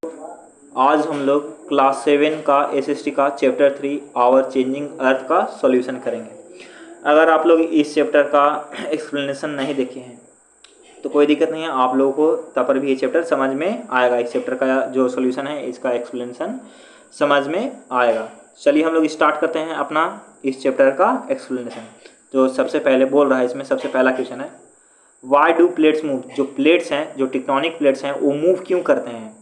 आज हम लोग क्लास 7 का एसएसटी का चैप्टर 3 आवर चेंजिंग अर्थ का सॉल्यूशन करेंगे। अगर आप लोग इस चैप्टर का एक्सप्लेनेशन नहीं देखे हैं तो कोई दिक्कत नहीं है, आप लोगों को तब पर भी ये चैप्टर समझ में आएगा। इस चैप्टर का जो सॉल्यूशन है इसका एक्सप्लेनेशन समझ में आएगा। चलिए हम लोग स्टार्ट करते हैं अपना इस चैप्टर का एक्सप्लेनेशन। जो सबसे पहले बोल रहा है, इसमें सबसे पहला क्वेश्चन है, वाई डू प्लेट्स मूव। जो प्लेट्स हैं, जो टेक्टोनिक प्लेट्स हैं, वो मूव क्यों करते हैं?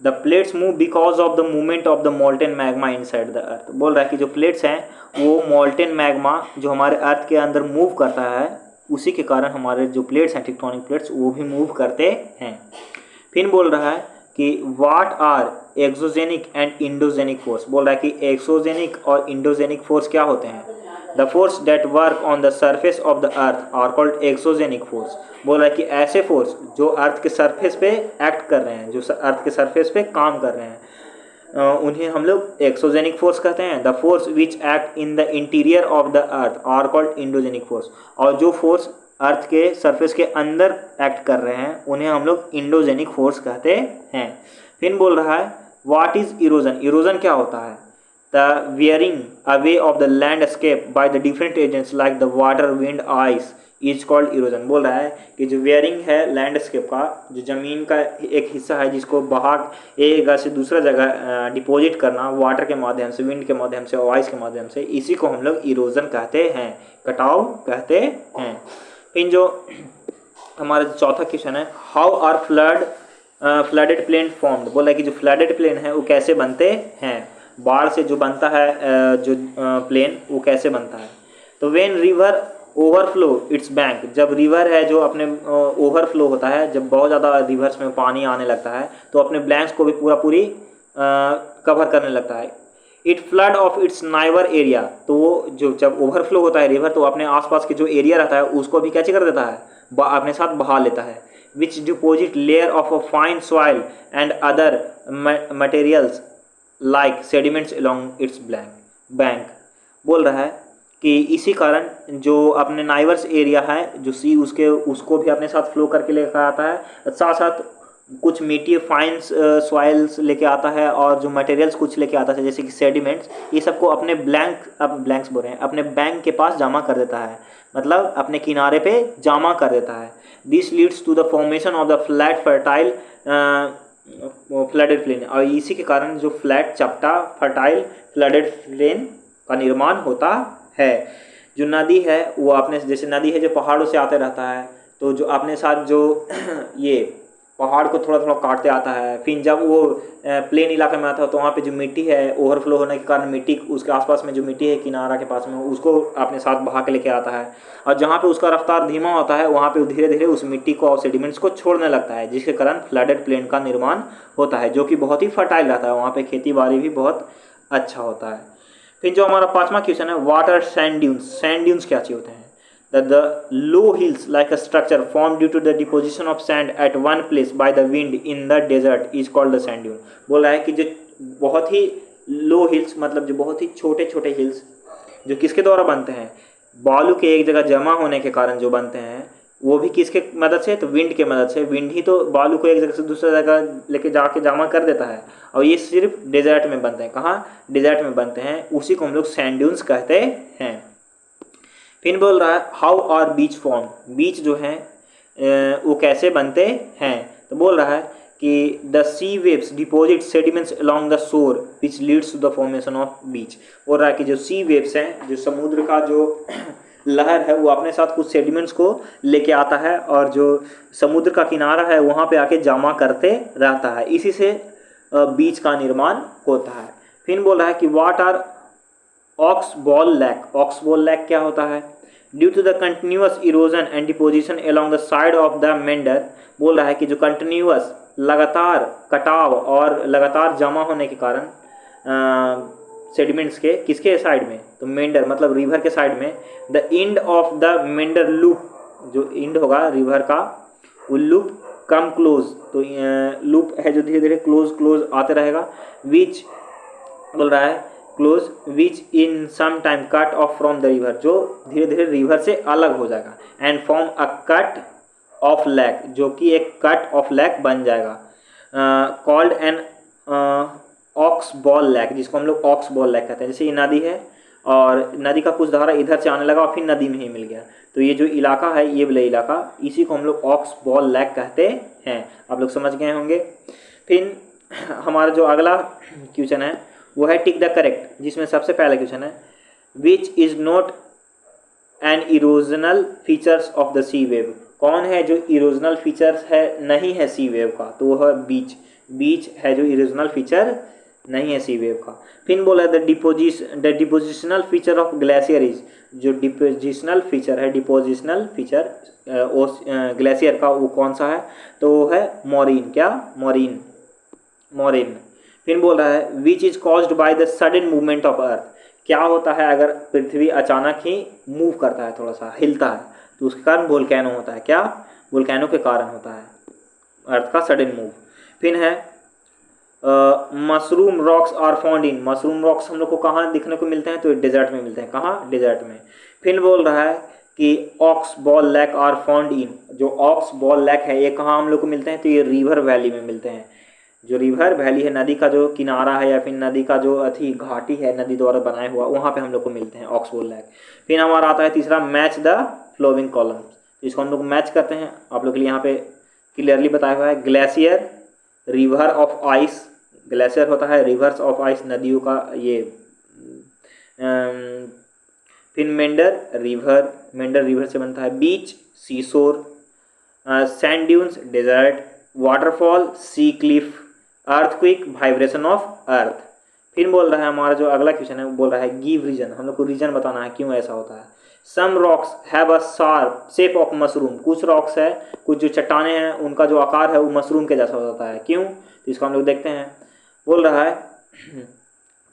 The plates move because of the movement of the molten magma inside the earth. बोल रहा है कि जो प्लेट्स हैं वो मोल्टेन मैग्मा जो हमारे अर्थ के अंदर मूव करता है, उसी के कारण हमारे जो प्लेट्स हैं, टेक्टोनिक प्लेट्स, वो भी मूव करते हैं। फिर बोल रहा है कि what are exogenic and endogenic force. बोल रहा है कि एक्सोजेनिक और इंडोजेनिक फोर्स क्या होते हैं? The force that work on the surface of the earth are called exogenic force. बोल रहा है कि ऐसे फोर्स जो अर्थ के सरफेस पे एक्ट कर रहे हैं, जो अर्थ के सरफेस पे काम कर रहे हैं, उन्हें हम लोग एक्सोजेनिक फोर्स कहते हैं। The force which act in the interior of the earth are called endogenic force. और जो फोर्स अर्थ के सरफेस के अंदर एक्ट कर रहे हैं उन्हें हम लोग इंडोजेनिक फोर्स कहते हैं। फिर बोल रहा है व्हाट इज इरोजन। इरोजन क्या होता है? The wearing away of the landscape by the different agents like the water, wind, ice is called erosion. बोल रहा है कि जो वेयरिंग है लैंडस्केप का, जो ज़मीन का एक हिस्सा है जिसको बहा एक जगह से दूसरा जगह डिपॉजिट करना वाटर के माध्यम से, विंड के माध्यम से और आइस के माध्यम से, इसी को हम लोग इरोजन कहते हैं, कटाव कहते हैं। फिर जो हमारा चौथा क्वेश्चन है, how are flooded plain formed. बोला है कि जो फ्लडेड प्लेन है वो कैसे बनते हैं? बाढ़ से जो बनता है जो प्लेन, वो कैसे बनता है? तो when river overflow it's bank. जब रिवर है जो अपने ओवरफ्लो होता है, जब बहुत ज़्यादा रिवर्स में पानी आने लगता है तो अपने ब्लैंक्स को भी पूरी कवर करने लगता है। It flood of its neighbour area. तो वो जो जब ओवरफ्लो होता है रिवर तो अपने आसपास के जो एरिया रहता है उसको भी कैसे कर देता है, अपने साथ बहा लेता है। Which deposit layer of a fine soil and other materials like sediments along its bank. बोल रहा है कि इसी कारण जो अपने नाइवर्स एरिया है जो सी, उसको भी अपने साथ फ्लो करके लेकर आता है, साथ साथ कुछ मिट्टी फाइन सॉइल्स लेके आता है और जो मटेरियल्स कुछ लेके आता है जैसे कि सेडिमेंट्स, ये सबको अपने ब्लैंक्स बोल रहे हैं, अपने बैंक के पास जमा कर देता है, मतलब अपने किनारे पे जमा कर देता है। This leads to the formation of the flat fertile flooded plain. और इसी के कारण जो फ्लैट चपटा फर्टाइल फ्लडेड प्लेन का निर्माण होता है। जो नदी है वो अपने, जैसे नदी है जो पहाड़ों से आते रहता है, तो जो अपने साथ जो ये पहाड़ को थोड़ा थोड़ा काटते आता है, फिर जब वो प्लेन इलाके में आता है तो वहाँ पे जो मिट्टी है ओवरफ्लो होने के कारण मिट्टी, उसके आसपास में जो मिट्टी है किनारा के पास में, उसको अपने साथ बहा के लेके आता है। और जहाँ पे उसका रफ्तार धीमा होता है वहाँ पे धीरे धीरे उस मिट्टी को और सेडिमेंट्स को छोड़ने लगता है, जिसके कारण फ्लडेड प्लेन का निर्माण होता है, जो कि बहुत ही फर्टाइल रहता है। वहाँ पे खेती बाड़ी भी बहुत अच्छा होता है। फिर जो हमारा पांचवा क्वेश्चन है, what are sand dunes. Sand dunes क्या चीज होते हैं? The low hills like a structure formed due to the deposition of sand at one place by the wind in the desert is called the sand dune। बोल रहा है कि जो बहुत ही लो हिल्स, मतलब जो बहुत ही छोटे छोटे हिल्स जो किसके द्वारा बनते हैं? बालू के एक जगह जमा होने के कारण जो बनते हैं, वो भी किसके मदद से? तो विंड के मदद से। विंड ही तो बालू को एक जगह से दूसरी जगह लेके जाके जमा कर देता है, और ये सिर्फ डेजर्ट में बनते हैं। कहाँ? डेजर्ट में बनते हैं, उसी को हम लोग सैंड ड्यून्स कहते हैं। फिर बोल रहा है हाउ आर बीच फॉर्म। बीच जो है वो कैसे बनते हैं? तो बोल रहा है कि the sea waves deposit sediments along the shore which leads to the formation of beach. बोल रहा है कि जो सी वेव्स हैं, जो समुद्र का जो लहर है, वो अपने साथ कुछ सेडिमेंट्स को लेके आता है और जो समुद्र का किनारा है वहाँ पे आके जमा करते रहता है, इसी से बीच का निर्माण होता है। फिर बोल रहा है कि what are oxbow lake. Oxbow lake क्या होता है? Due to the continuous erosion and deposition along the side of the meander. बोल रहा है कि जो कंटिन्यूअस, लगातार कटाव और लगातार जमा होने के कारण सेडिमेंट्स के किसके साइड में? तो मेंडर मतलब रिवर के साइड में। The end of the meander loop, जो एंड होगा रिवर का, वो लूप कम क्लोज, तो लूप है जो धीरे धीरे क्लोज आते रहेगा। विच बोल रहा है close which in some time cut off from the river, जो धीरे धीरे रिवर से अलग हो जाएगा। And form a cut off lake, जो कि एक कट ऑफ लैक बन जाएगा। Called an oxbow lake, जिसको हम लोग ऑक्स बॉल लैक कहते हैं। जैसे ये नदी है और नदी का कुछ धारा इधर से आने लगा और फिर नदी में ही मिल गया, तो ये जो इलाका है ये वाला इलाका, इसी को हम लोग ऑक्स बॉल लैक कहते हैं। आप लोग समझ गए होंगे। फिर हमारा जो अगला क्वेश्चन है वो है टिक द करेक्ट, जिसमें सबसे पहला क्वेश्चन है which is not an erosional features of the sea wave. कौन है जो इरोजनल फीचर्स है नहीं है सी वेव का, तो वो है बीच। बीच है जो इरोजनल फीचर नहीं है सी वेव का। फिर बोला the depositional feature of glacier is, जो डिपोजिशनल फीचर है, डिपोजिशनल फीचर ग्लेशियर का वो कौन सा है, तो वो है मोरिन। क्या? मोरिन, मोरिन। फिर बोल रहा है which is caused by the sudden movement of earth. क्या होता है अगर पृथ्वी अचानक ही मूव करता है, थोड़ा सा हिलता है, तो उसके कारण वोल्केनो होता है। क्या? वोल्केनो के कारण होता है अर्थ का सडन मूव। फिर है mushroom rocks are found in. Mushroom rocks हम लोग को कहाँ दिखने को मिलते हैं, तो डेजर्ट में मिलते हैं। कहाँ? डेजर्ट में। फिर बोल रहा है कि oxbow lake are found in. जो ऑक्स बॉल लैक है ये कहाँ हम लोग को मिलते हैं, तो ये रिवर वैली में मिलते हैं। जो रिवर वैली है, नदी का जो किनारा है या फिर नदी का जो अथी घाटी है नदी द्वारा बनाया हुआ, वहाँ पे हम लोग को मिलते हैं ऑक्स बॉल लैक। फिर हमारा आता है तीसरा मैच द फ्लोइंग कॉलम्स। इसको हम लोग मैच करते हैं। आप लोग के लिए यहाँ पे क्लियरली बताया हुआ है glacier, river of ice. Glacier होता है रिवर्स ऑफ आइस, नदियों का ये। फिर मेंडर रिवर, मेंडर रिवर से बनता है। Beach seashore, sand dunes desert, waterfall sea cliff, earthquake vibration of earth. फिर बोल रहा है हमारा जो अगला क्वेश्चन है वो बोल रहा है गिव रीजन। हम लोग को रीजन बताना है क्यों ऐसा होता है। Some rocks have a sharp shape of mushroom. कुछ रॉक्स है, कुछ जो चट्टाने हैं उनका जो आकार है वो मशरूम के जैसा होता है। क्यों? तो इसको हम लोग देखते हैं। बोल रहा है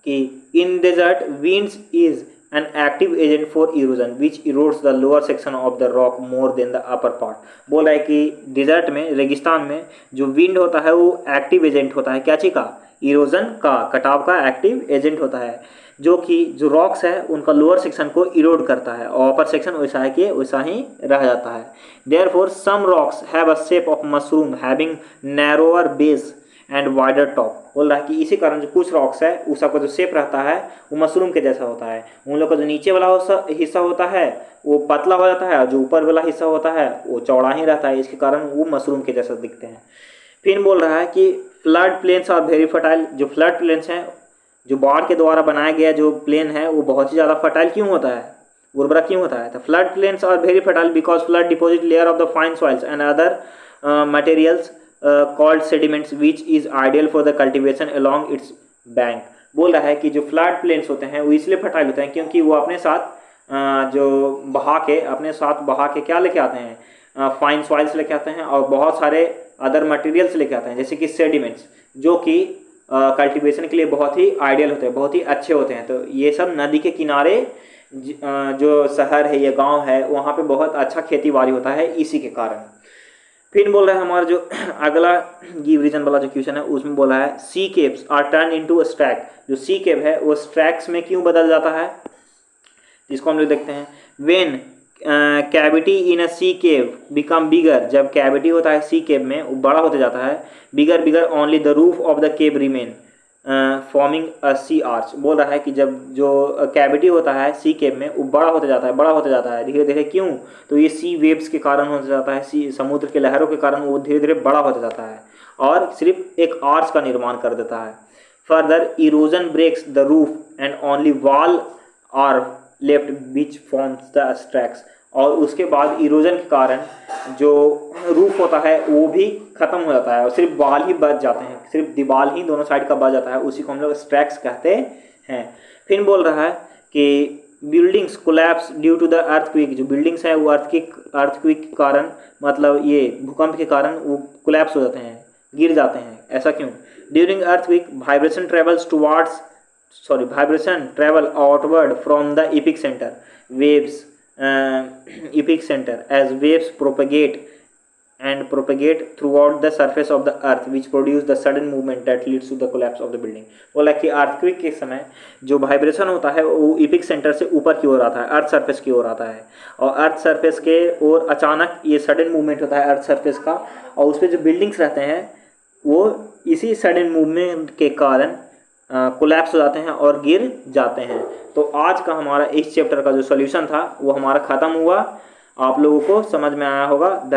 कि in desert winds is an active agent for erosion which erodes the lower section of the rock more than the upper part। बोल रहा है कि डिजर्ट में, रेगिस्तान में जो विंड होता है वो एक्टिव एजेंट होता है। क्या चीज़ का? इरोजन का, कटाव का एक्टिव एजेंट होता है, जो कि जो रॉक्स है उनका लोअर सेक्शन को इरोड करता है और अपर सेक्शन वैसा है कि वैसा ही रह जाता है। Therefore some rocks have a shape of mushroom having narrower base and wider top. बोल रहा है कि इसी कारण जो कुछ रॉक्स है उसका जो शेप रहता है वो मशरूम के जैसा होता है। उन लोग का जो नीचे वाला हिस्सा होता है वो पतला हो जाता है और जो ऊपर वाला हिस्सा होता है वो चौड़ा ही रहता है, इसके कारण वो मशरूम के जैसा दिखते हैं। फिर बोल रहा है कि flood plains are very fertile. जो फ्लड प्लेन्स हैं, जो बाढ़ के द्वारा बनाया गया जो प्लेन है वो बहुत ही ज़्यादा फर्टाइल क्यों होता है, उर्वरक क्यों होता है? तो flood plains are very fertile because flood deposit layer of the fine soils and other materials called sediments which is ideal for the cultivation along its bank। बोल रहा है कि जो फ्लड प्लेन्स होते हैं वो इसलिए फर्टाइल होते हैं क्योंकि वो अपने साथ जो अपने साथ बहा के क्या लेके आते हैं, फाइन सॉइल्स लेके आते हैं और बहुत सारे अदर मटेरियल्स लेके आते हैं जैसे कि सेडिमेंट्स, जो कि कल्टीवेशन के लिए बहुत ही आइडियल होते हैं, बहुत ही अच्छे होते हैं। तो ये सब नदी के किनारे जो शहर है या गाँव है वहाँ पर बहुत अच्छा खेती बाड़ी होता है इसी के कारण। फिर बोल रहा है हमारा जो अगला गिव रीजन वाला जो क्वेश्चन है उसमें बोला है सी केव्स आर टर्न इनटू स्ट्रैक। जो सी केव है वो स्ट्रैक्स में क्यों बदल जाता है, इसको हम लोग देखते हैं। When cavity in a sea cave become bigger. जब कैविटी होता है सी केव में वो बड़ा होते जाता है। Bigger bigger only the roof of the cave remain forming a sea arch. बोल रहा है कि जब जो कैविटी होता है सी केव में वो बड़ा होते जाता है, बड़ा होते जाता है धीरे धीरे। क्यों? तो ये सी वेव्स के कारण होता जाता है, सी समुद्र के लहरों के कारण वो धीरे धीरे बड़ा होता जाता है और सिर्फ एक आर्च का निर्माण कर देता है। Further erosion breaks the roof and only wall are left which forms the stacks. और उसके बाद इरोजन के कारण जो रूफ होता है वो भी खत्म हो जाता है और सिर्फ बाल ही बच जाते हैं, सिर्फ दीवार ही दोनों साइड का बच जाता है, उसी को हम लोग स्ट्रैक्स कहते हैं। फिर बोल रहा है कि buildings collapse due to the earthquake. जो बिल्डिंग्स हैं वो अर्थक्वेक के कारण, मतलब ये भूकंप के कारण वो कोलैप्स हो जाते हैं, गिर जाते हैं। ऐसा क्यों? During earthquake vibration travel outward from the epic centre waves epic center as waves propagate throughout the surface of the earth which produce the sudden movement that leads to the collapse of the building। बोला कि earthquake के समय जो vibration होता है वो epic centre से ऊपर की ओर आता है, अर्थ सरफेस की ओर आता है और अर्थ सरफेस के ओर अचानक ये सडन मूवमेंट होता है अर्थ सरफेस का और उस पर जो बिल्डिंग्स रहते हैं वो इसी सडन मूवमेंट के कारण कोलैप्स हो जाते हैं और गिर जाते हैं। तो आज का हमारा इस चैप्टर का जो सॉल्यूशन था वो हमारा ख़त्म हुआ। आप लोगों को समझ में आया होगा।